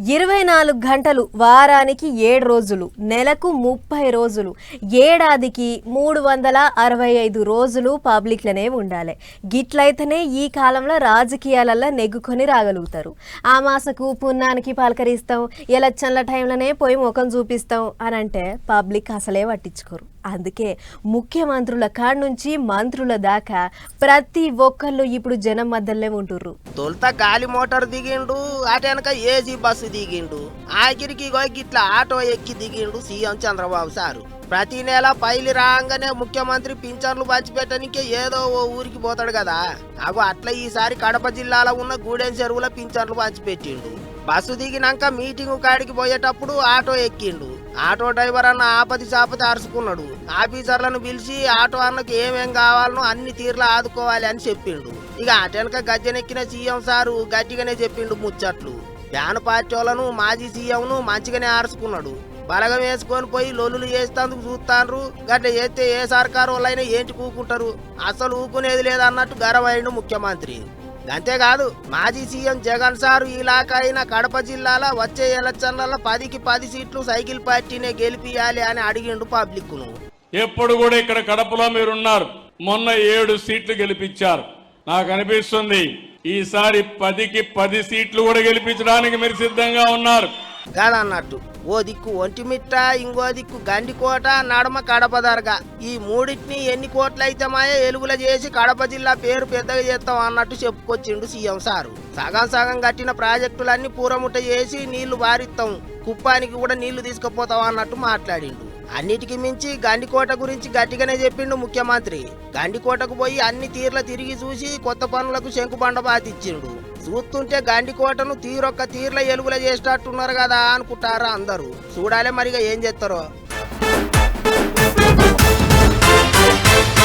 24 గంటలు వారానికి 7 రోజులు నెలకు 30 రోజులు ఏడాదికి 365 రోజులు పబ్లిక్లనే ఉండాలి. గిట్లయితేనే ఈ కాలంలో రాజకీయాలల్ల నెగ్గుకొని రాగలుగుతారు. ఆ మాసకు పున్నానికి పలకరిస్తాం, ఎలక్షన్ల టైంలోనే పోయి ముఖం చూపిస్తాం అని అంటే పబ్లిక్ అసలే పట్టించుకోరు. అందుకే ముఖ్యమంత్రుల కాడ నుంచి మంత్రుల దాకా ప్రతి ఒక్కళ్ళు ఇప్పుడు జనం మధ్యలోనే ఉంటుర్రు. తొలుత గాలి మోటార్ దిగిండు, అటు వెనక ఏసీ బస్సు దిగిండు, ఆఖరికి గిట్ల ఆటో ఎక్కి దిగిండు సీఎం చంద్రబాబు సారు. ప్రతి నెల పైలి రాగానే ముఖ్యమంత్రి పింఛన్లు పంచిపెట్టడానికి ఏదో ఓ ఊరికి పోతాడు కదా. అట్లా ఈసారి కడప జిల్లాలో ఉన్న గూడెం చెరువుల పింఛన్లు పంచిపెట్టిండు. బస్సు దిగినాక మీటింగ్ కాడికి పోయేటప్పుడు ఆటో ఎక్కిండు. ఆటో డ్రైవర్ అన్న ఆపది చాపతి అరుచుకున్నాడు. ఆఫీసర్లను పిలిచి ఆటో అన్నకు ఏమేం కావాలనో అన్ని తీర్లా ఆదుకోవాలి అని చెప్పిండు. అటెనక గజ్జెనెక్కిన సీఎం సారు గట్టిగానే చెప్పిండు ముచ్చట్లు. ఫ్యాన్ పార్టీ వాళ్ళను మాజీ సీఎంను మంచిగానే ఆరుచుకున్నాడు. బలగం వేసుకొని పోయి లొల్లులు చేసేందుకు చూస్తాండ్రు. గట్ల చేస్తే ఏ సర్కారు వాళ్ళైనా ఏంటి కూకుంటారు, అసలు ఊకునేది లేదన్నట్టు గర్వమైండు ముఖ్యమంత్రి. అంతేకాదు మాజీ సీఎం జగన్ సారు ఇలాకా అయిన కడప జిల్లాలో వచ్చే ఎలక్షన్లలో 10కి 10 సీట్లు సైకిల్ పార్టీనే గెలిపియాలి అని అడిగిండు పబ్లిక్ ను. ఎప్పుడు కూడా ఇక్కడ కడపలో మీరున్నారు, మొన్న 7 సీట్లు గెలిపించారు. నాకు అనిపిస్తుంది ఈసారి 10కి 10 సీట్లు కూడా గెలిపించడానికి మీరు సిద్ధంగా ఉన్నారు కాదన్నట్టు. ఓ దిక్కు ఒంటిమిట్ట, ఇంకో దిక్కు గండికోట, నడమ కడప దర్గా, ఈ మూడింటిని ఎన్ని కోట్లయితే మాయే ఎలుగుల చేసి కడప జిల్లా పేరు పెద్దగా చేస్తాం అన్నట్టు చెప్పుకొచ్చిండు సీఎం సారు. సగం సగం కట్టిన ప్రాజెక్టులన్నీ పూరముట్ట చేసి నీళ్లు బారిస్తాం, కుప్పానికి కూడా నీళ్లు తీసుకుపోతాం అన్నట్టు మాట్లాడిండు. అన్నిటికి మించి గండికోట గురించి గట్టిగానే చెప్పిండు ముఖ్యమంత్రి. గండికోటకు పోయి అన్ని తీర్ల తిరిగి చూసి కొత్త పనులకు శంకుబండ బాతిచ్చిండు. చూస్తుంటే గండికోటను తీరొక్క తీర్ల ఎలుగుల చేసేటట్టున్నారు కదా అనుకుంటారా అందరూ. చూడాలే మరిగా ఏం చేస్తారో.